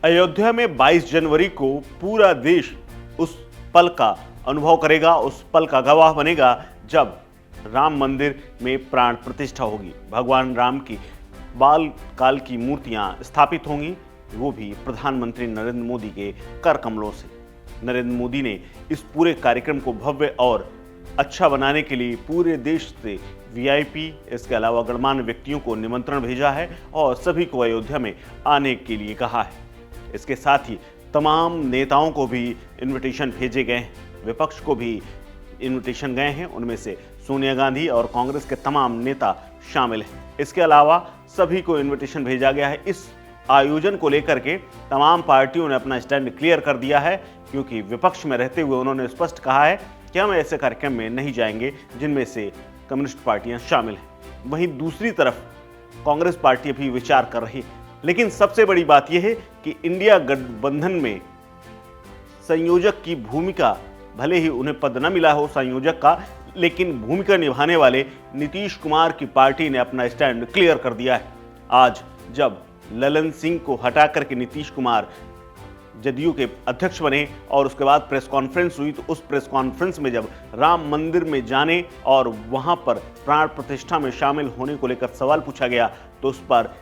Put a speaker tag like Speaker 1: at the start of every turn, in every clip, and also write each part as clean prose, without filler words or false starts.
Speaker 1: अयोध्या में 22 जनवरी को पूरा देश उस पल का अनुभव करेगा, उस पल का गवाह बनेगा जब राम मंदिर में प्राण प्रतिष्ठा होगी। भगवान राम की बाल काल की मूर्तियां स्थापित होंगी, वो भी प्रधानमंत्री नरेंद्र मोदी के कर कमलों से। नरेंद्र मोदी ने इस पूरे कार्यक्रम को भव्य और अच्छा बनाने के लिए पूरे देश से वीआईपी, इसके अलावा गणमान्य व्यक्तियों को निमंत्रण भेजा है और सभी को अयोध्या में आने के लिए कहा है। इसके साथ ही तमाम नेताओं को भी इनविटेशन भेजे गए हैं, विपक्ष को भी इनविटेशन गए हैं, उनमें से सोनिया गांधी और कांग्रेस के तमाम नेता शामिल हैं। इसके अलावा सभी को इनविटेशन भेजा गया है। इस आयोजन को लेकर के तमाम पार्टियों ने अपना स्टैंड क्लियर कर दिया है, क्योंकि विपक्ष में रहते हुए उन्होंने स्पष्ट कहा है कि हम ऐसे कार्यक्रम में नहीं जाएंगे जिनमें से कम्युनिस्ट पार्टियां शामिल हैं। वहीं दूसरी तरफ कांग्रेस पार्टी भी विचार कर रही है। लेकिन सबसे बड़ी बात यह है कि इंडिया गठबंधन में संयोजक की भूमिका, भले ही उन्हें पद न मिला हो संयोजक का, लेकिन भूमिका निभाने वाले नीतीश कुमार की पार्टी ने अपना स्टैंड क्लियर कर दिया है। आज जब ललन सिंह को हटा करके नीतीश कुमार जदयू के अध्यक्ष बने और उसके बाद प्रेस कॉन्फ्रेंस हुई, तो उस प्रेस कॉन्फ्रेंस में जब राम मंदिर में जाने और वहां पर प्राण प्रतिष्ठा में शामिल होने को लेकर सवाल पूछा गया, तो उस पर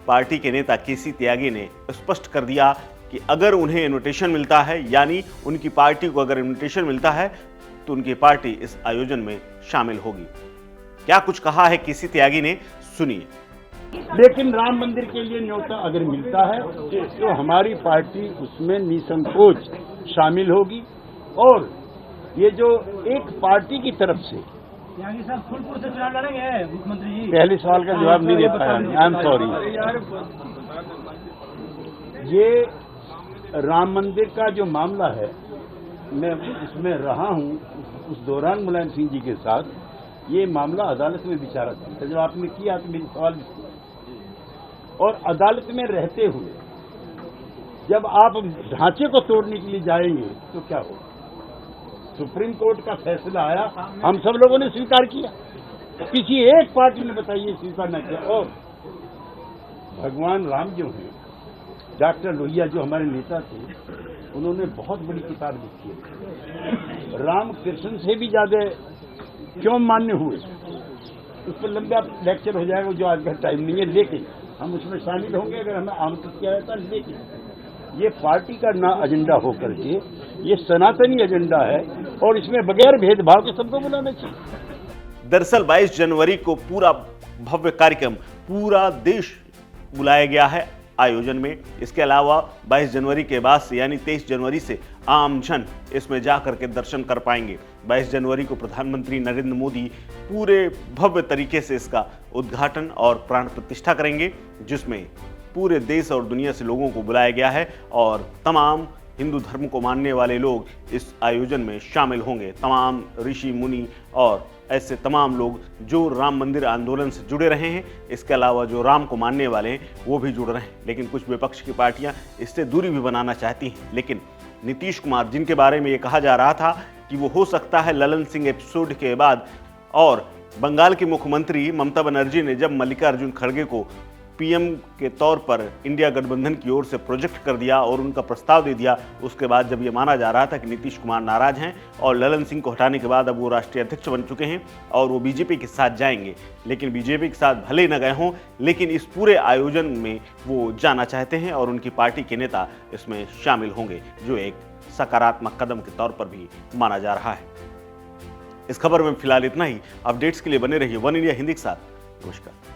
Speaker 1: पार्टी के नेता केसी त्यागी ने स्पष्ट कर दिया कि अगर उन्हें इनविटेशन मिलता है, यानी उनकी पार्टी को अगर इनविटेशन मिलता है, तो उनकी पार्टी इस आयोजन में शामिल होगी। क्या कुछ कहा है केसी त्यागी ने, सुनिए।
Speaker 2: लेकिन राम मंदिर के लिए न्योता अगर मिलता है तो हमारी पार्टी उसमें निसंकोच शामिल होगी। और ये जो एक पार्टी की तरफ से
Speaker 3: फूलपुर से चुनाव लड़ेंगे मुख्यमंत्री जी,
Speaker 2: पहले सवाल का जवाब नहीं दे पाया, आई एम सॉरी। ये राम मंदिर का जो मामला है, मैं इसमें रहा हूं उस दौरान मुलायम सिंह जी के साथ, ये मामला अदालत में विचाराधीन था। जब आपने किया तो मेरी सवाल और अदालत में रहते हुए जब आप ढांचे को तोड़ने के लिए जाएंगे तो क्या होगा? सुप्रीम कोर्ट का फैसला आया, हम सब लोगों ने स्वीकार किया, किसी एक पार्टी ने बताइए स्वीकार न किया। और भगवान राम जो हैं, डॉक्टर लोहिया जो हमारे नेता थे, उन्होंने बहुत बड़ी किताब लिखी है। राम कृष्ण से भी ज्यादा क्यों मान्य हुए, उस पर लंबा लेक्चर हो जाएगा जो आज का टाइम नहीं है, लेकिन हम उसमें शामिल होंगे अगर हमें आमंत्रित किया जाता है। लेकिन ये पार्टी का ना एजेंडा होकर के ये सनातनी एजेंडा है और इसमें बगैर भेदभाव के सबको बुलाना चाहिए।
Speaker 1: दरअसल 22 जनवरी को पूरा भव्य कार्यक्रम पूरा देश बुलाया गया है आयोजन में। इसके अलावा 22 जनवरी के बाद से यानी 23 जनवरी से आम जन इसमें जाकर के दर्शन कर पाएंगे। 22 जनवरी को प्रधानमंत्री नरेंद्र मोदी पूरे भव्य तरीके से इसका उद्घाटन और प्राण प्रतिष्ठा करेंगे, जिसमें पूरे देश और दुनिया से लोगों को बुलाया गया है और तमाम हिंदू धर्म को मानने वाले लोग इस आयोजन में शामिल होंगे। तमाम ऋषि मुनि और ऐसे तमाम लोग जो राम मंदिर आंदोलन से जुड़े रहे हैं, इसके अलावा जो राम को मानने वाले हैं, वो भी जुड़ रहे हैं। लेकिन कुछ विपक्ष की पार्टियां इससे दूरी भी बनाना चाहती हैं। लेकिन नीतीश कुमार, जिनके बारे में ये कहा जा रहा था कि वो हो सकता है ललन सिंह एपिसोड के बाद, और बंगाल की मुख्यमंत्री ममता बनर्जी ने जब मल्लिकार्जुन खड़गे को पीएम के तौर पर इंडिया गठबंधन की ओर से प्रोजेक्ट कर दिया और उनका प्रस्ताव दे दिया, उसके बाद जब ये माना जा रहा था कि नीतीश कुमार नाराज हैं और ललन सिंह को हटाने के बाद अब वो राष्ट्रीय अध्यक्ष बन चुके हैं और वो बीजेपी के साथ जाएंगे। लेकिन बीजेपी के साथ भले न गए हों, लेकिन इस पूरे आयोजन में वो जाना चाहते हैं और उनकी पार्टी के नेता इसमें शामिल होंगे, जो एक सकारात्मक कदम के तौर पर भी माना जा रहा है। इस खबर में फिलहाल इतना ही। अपडेट्स के लिए बने रहिए वन इंडिया हिंदी के साथ। नमस्कार।